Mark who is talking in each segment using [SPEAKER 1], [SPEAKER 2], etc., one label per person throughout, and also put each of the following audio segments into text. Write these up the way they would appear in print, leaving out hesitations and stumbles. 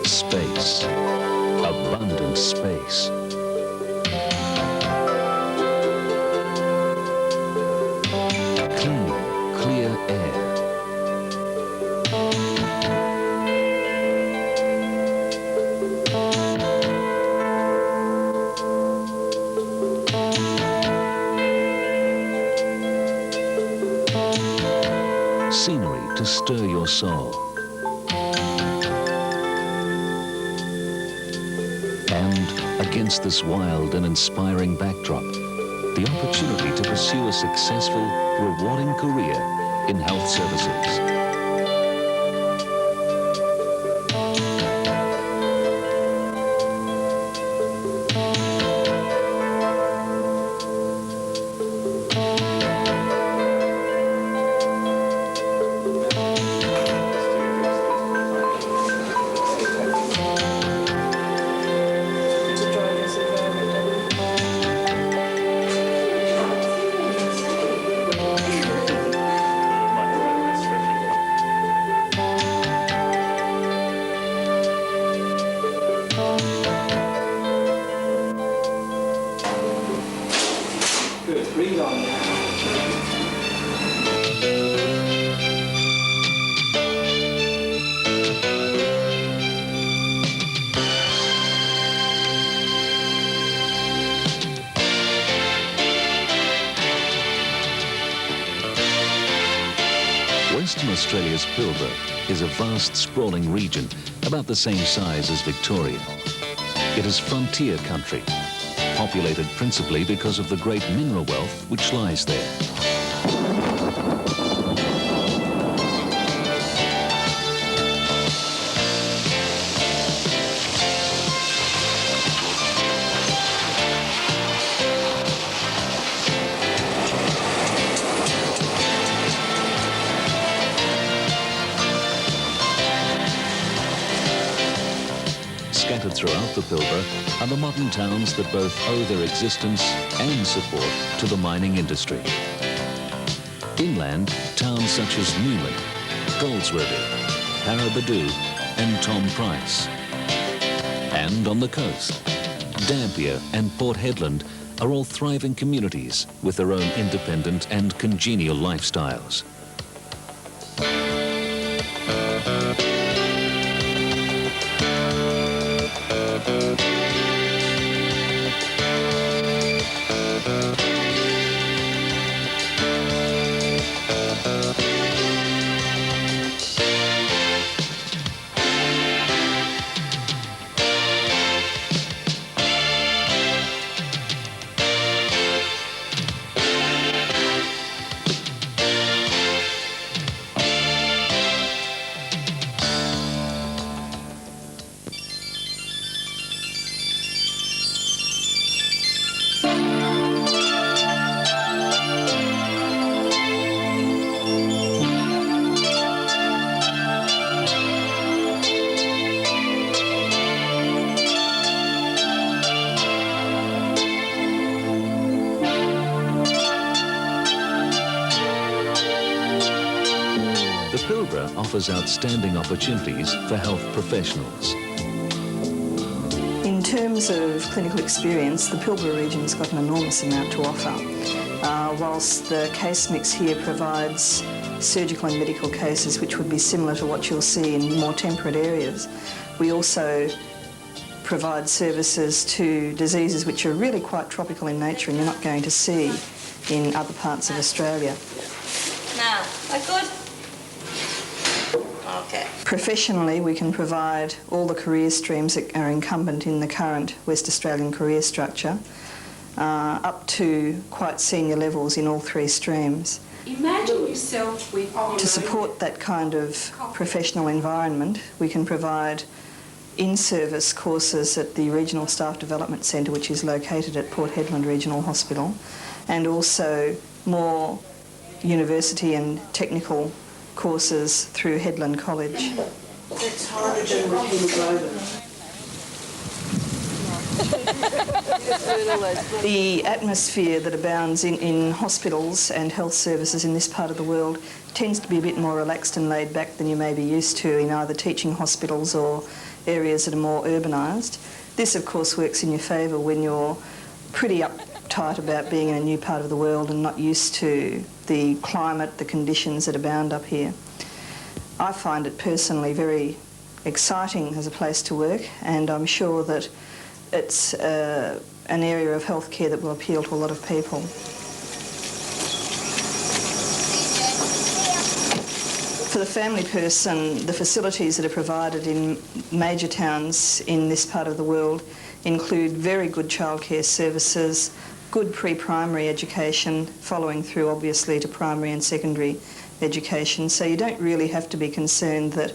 [SPEAKER 1] Space. Abundant space. Clean, clear air. Scenery to stir your soul. And against this wild and inspiring backdrop, the opportunity to pursue a successful, rewarding career in health services.
[SPEAKER 2] Good, read on now.
[SPEAKER 1] Western Australia's Pilbara is a vast, sprawling region about the same size as Victoria. It is frontier country, populated principally because of the great mineral wealth which lies there. Scattered throughout the Pilbara are the modern towns that both owe their existence and support to the mining industry. Inland, towns such as Newman, Goldsworthy, Parabadoo and Tom Price. And on the coast, Dampier and Port Hedland are all thriving communities with their own independent and congenial lifestyles. The Pilbara offers outstanding opportunities for health professionals.
[SPEAKER 3] In terms of clinical experience, the Pilbara region's got an enormous amount to offer. Whilst the case mix here provides surgical and medical cases which would be similar to what you'll see in more temperate areas, we also provide services to diseases which are really quite tropical in nature and you're not going to see in other parts of Australia.
[SPEAKER 4] Now, that good? Okay.
[SPEAKER 3] Professionally, we can provide all the career streams that are incumbent in the current West Australian career structure, up to quite senior levels in all three streams.
[SPEAKER 5] Imagine yourself with...
[SPEAKER 3] To support that kind of professional environment, we can provide in-service courses at the Regional Staff Development Centre, which is located at Port Hedland Regional Hospital, and also more university and technical courses through Hedland College.
[SPEAKER 2] That's hydrogen with hemoglobin.
[SPEAKER 3] The atmosphere that abounds in hospitals and health services in this part of the world tends to be a bit more relaxed and laid back than you may be used to in either teaching hospitals or areas that are more urbanised. This, of course, works in your favour when you're pretty uptight about being in a new part of the world and not used to the climate, the conditions that abound up here. I find it personally very exciting as a place to work, and I'm sure that it's an area of healthcare that will appeal to a lot of people. For the family person, the facilities that are provided in major towns in this part of the world include very good childcare services, good pre-primary education, following through obviously to primary and secondary education. So you don't really have to be concerned that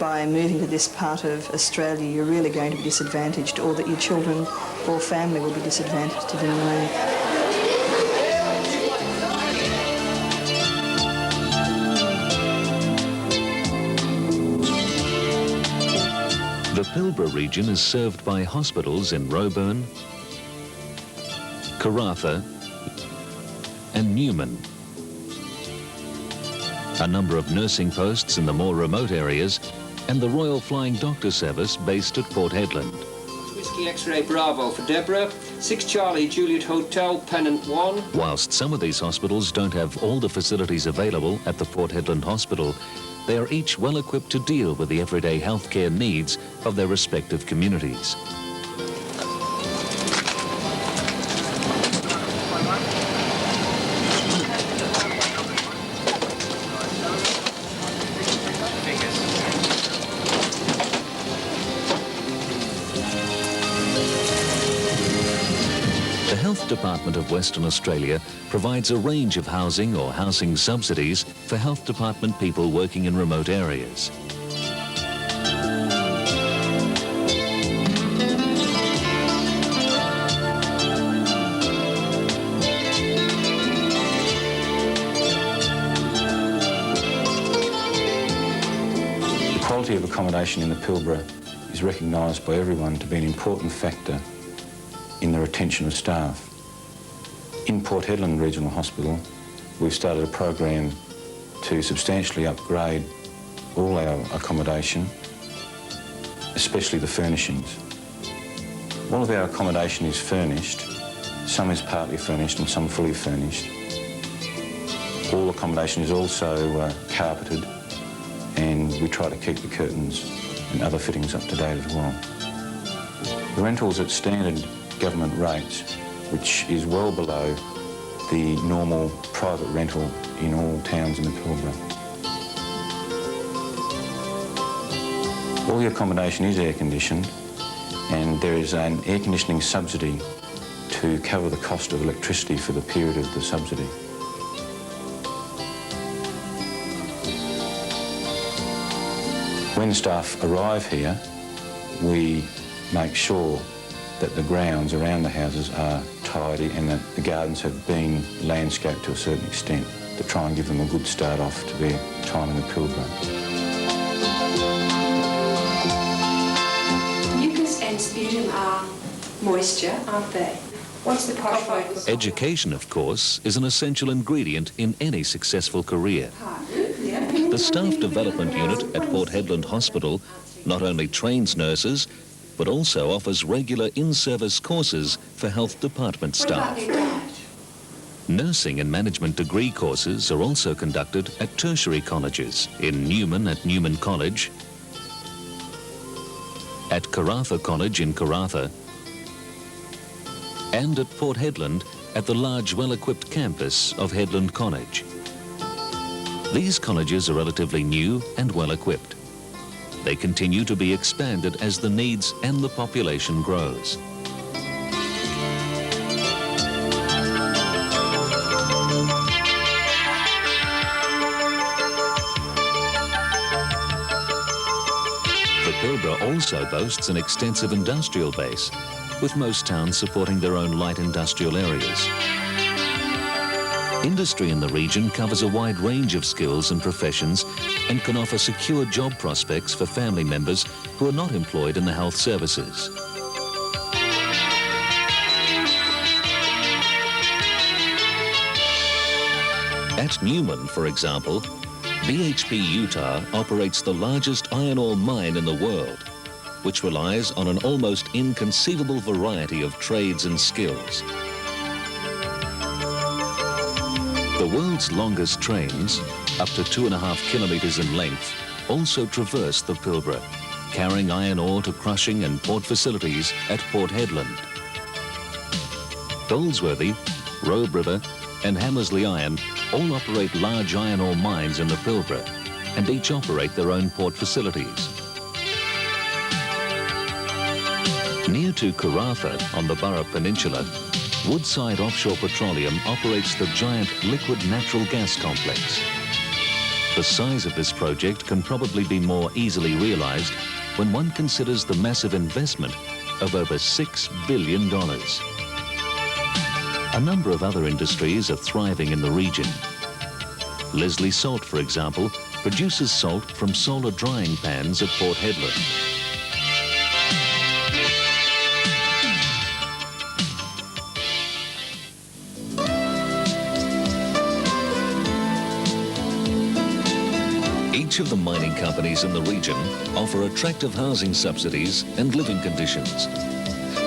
[SPEAKER 3] by moving to this part of Australia you're really going to be disadvantaged, or that your children or family will be disadvantaged in any way.
[SPEAKER 1] The Pilbara region is served by hospitals in Roebourne, Karratha and Newman. A number of nursing posts in the more remote areas, and the Royal Flying Doctor Service based at Port Hedland.
[SPEAKER 6] Whiskey X-Ray Bravo for Deborah, 6 Charlie Juliet Hotel, Pennant 1.
[SPEAKER 1] Whilst some of these hospitals don't have all the facilities available at the Port Hedland Hospital, they are each well equipped to deal with the everyday healthcare needs of their respective communities. The Health Department of Western Australia provides a range of housing or housing subsidies for Health Department people working in remote areas.
[SPEAKER 7] The quality of accommodation in the Pilbara is recognised by everyone to be an important factor in the retention of staff. In Port Hedland Regional Hospital, we've started a program to substantially upgrade all our accommodation, especially the furnishings. All of our accommodation is furnished. Some is partly furnished and some fully furnished. All accommodation is also carpeted, and we try to keep the curtains and other fittings up to date as well. The rental's at standard government rates, which is well below the normal private rental in all towns in the Pilbara. All the accommodation is air conditioned, and there is an air conditioning subsidy to cover the cost of electricity for the period of the subsidy. When staff arrive here, we make sure that the grounds around the houses are tidy and that the gardens have been landscaped to a certain extent to try and give them a good start off to their time in the Pilbara.
[SPEAKER 5] Mucus and sputum are moisture, aren't they? What's the posh way?
[SPEAKER 1] Education, of course, is an essential ingredient in any successful career. The Staff Development Unit at Port Hedland Hospital not only trains nurses, but also offers regular in-service courses for health department staff. Nursing and management degree courses are also conducted at tertiary colleges, in Newman at Newman College, at Karratha College in Karratha, and at Port Hedland at the large well-equipped campus of Hedland College. These colleges are relatively new and well-equipped. They continue to be expanded as the needs and the population grows. The Pilbara also boasts an extensive industrial base, with most towns supporting their own light industrial areas. Industry in the region covers a wide range of skills and professions and can offer secure job prospects for family members who are not employed in the health services. At Newman, for example, BHP Utah operates the largest iron ore mine in the world, which relies on an almost inconceivable variety of trades and skills. The world's longest trains, up to 2.5 kilometres in length, also traverse the Pilbara, carrying iron ore to crushing and port facilities at Port Hedland. Goldsworthy, Robe River and Hammersley Iron all operate large iron ore mines in the Pilbara and each operate their own port facilities. Near to Karratha on the Burra Peninsula, Woodside Offshore Petroleum operates the giant liquid natural gas complex. The size of this project can probably be more easily realised when one considers the massive investment of over $6 billion. A number of other industries are thriving in the region. Leslie Salt, for example, produces salt from solar drying pans at Port Hedland. Each of the mining companies in the region offer attractive housing subsidies and living conditions.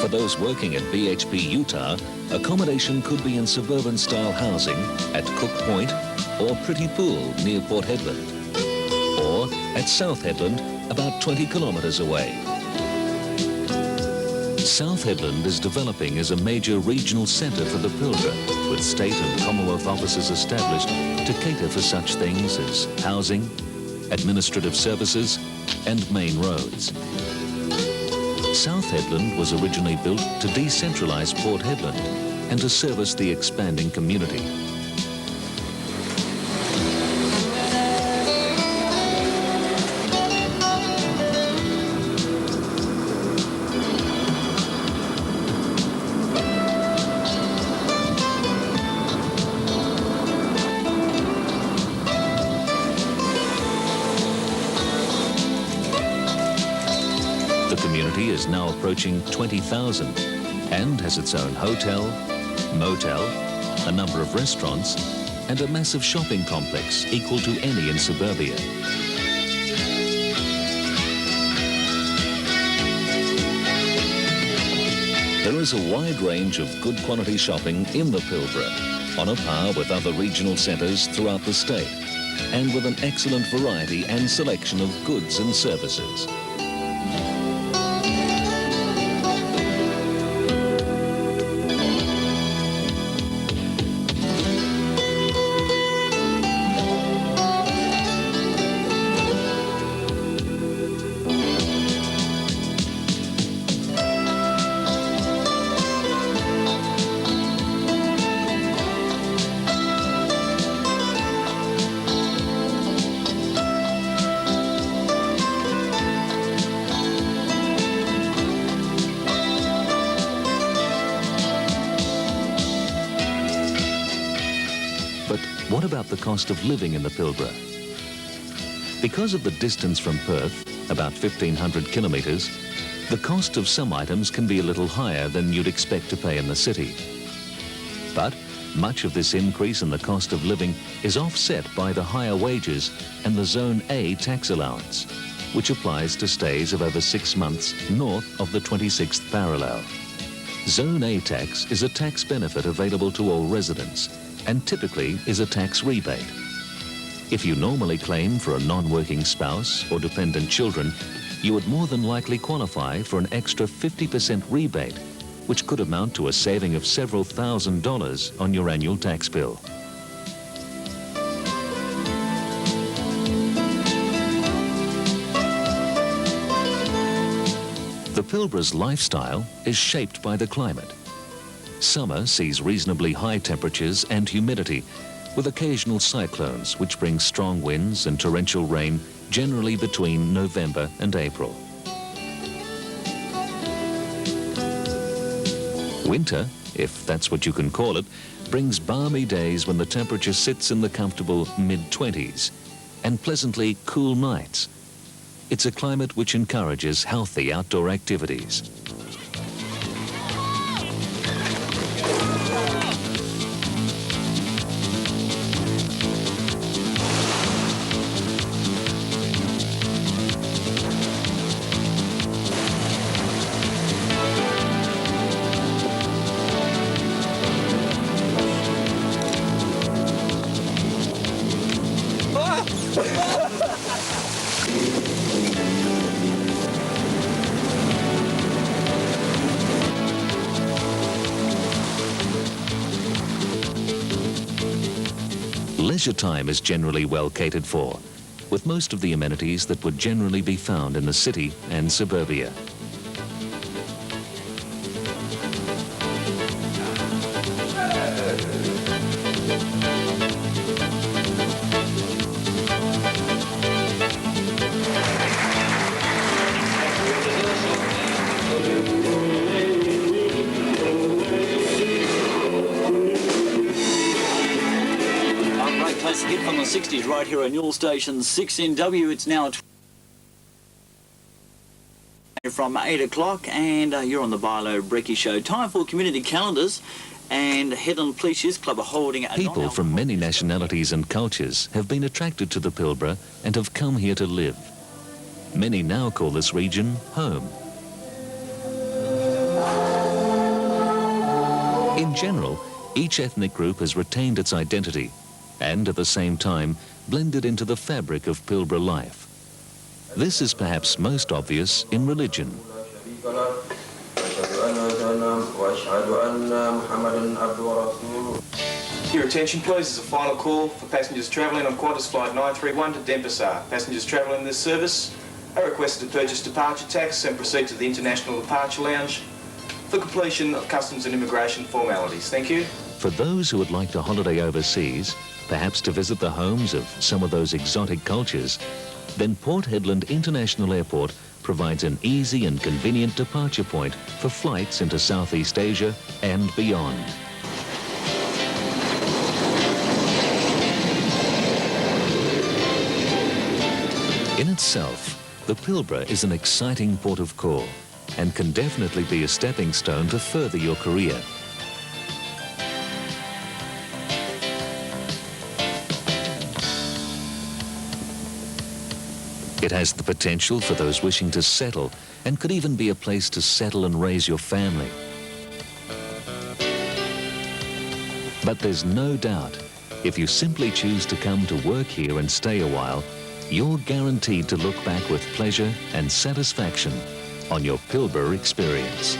[SPEAKER 1] For those working at BHP Utah, accommodation could be in suburban-style housing at Cook Point or Pretty Pool near Port Hedland, or at South Hedland, about 20 kilometres away. South Hedland is developing as a major regional centre for the Pilbara, with state and Commonwealth offices established to cater for such things as housing, administrative services and main roads. South Hedland was originally built to decentralise Port Hedland and to service the expanding community. The community is now approaching 20,000 and has its own hotel, motel, a number of restaurants and a massive shopping complex equal to any in suburbia. There is a wide range of good quality shopping in the Pilbara, on a par with other regional centres throughout the state, and with an excellent variety and selection of goods and services. But what about the cost of living in the Pilbara? Because of the distance from Perth, about 1,500 kilometres, the cost of some items can be a little higher than you'd expect to pay in the city. But much of this increase in the cost of living is offset by the higher wages and the Zone A tax allowance, which applies to stays of over 6 months north of the 26th parallel. Zone A tax is a tax benefit available to all residents and typically is a tax rebate. If you normally claim for a non-working spouse or dependent children, you would more than likely qualify for an extra 50% rebate, which could amount to a saving of several $1,000s on your annual tax bill. The Pilbara's lifestyle is shaped by the climate. Summer sees reasonably high temperatures and humidity, with occasional cyclones which bring strong winds and torrential rain generally between November and April. Winter, if that's what you can call it, brings balmy days when the temperature sits in the comfortable mid-20s and pleasantly cool nights. It's a climate which encourages healthy outdoor activities. Leisure time is generally well catered for, with most of the amenities that would generally be found in the city and suburbia.
[SPEAKER 8] Place to hit from the 60s right here on Newell Station 6NW. It's now from 8 o'clock and you're on the Barlow Brecky Show. Time for community calendars, and Hedland Police Youth Club are holding a
[SPEAKER 1] People from many nationalities and cultures have been attracted to the Pilbara and have come here to live. Many now call this region home. In general, each ethnic group has retained its identity and at the same time blended into the fabric of Pilbara life. This is perhaps most obvious in religion.
[SPEAKER 9] Your attention please, as a final call for passengers travelling on Qantas Flight 931 to Denpasar. Passengers travelling in this service are requested to purchase departure tax and proceed to the International Departure Lounge for completion of customs and immigration formalities. Thank you.
[SPEAKER 1] For those who would like to holiday overseas, perhaps to visit the homes of some of those exotic cultures, then Port Hedland International Airport provides an easy and convenient departure point for flights into Southeast Asia and beyond. In itself, the Pilbara is an exciting port of call and can definitely be a stepping stone to further your career. It has the potential for those wishing to settle and could even be a place to settle and raise your family. But there's no doubt, if you simply choose to come to work here and stay a while, you're guaranteed to look back with pleasure and satisfaction on your Pilbara experience.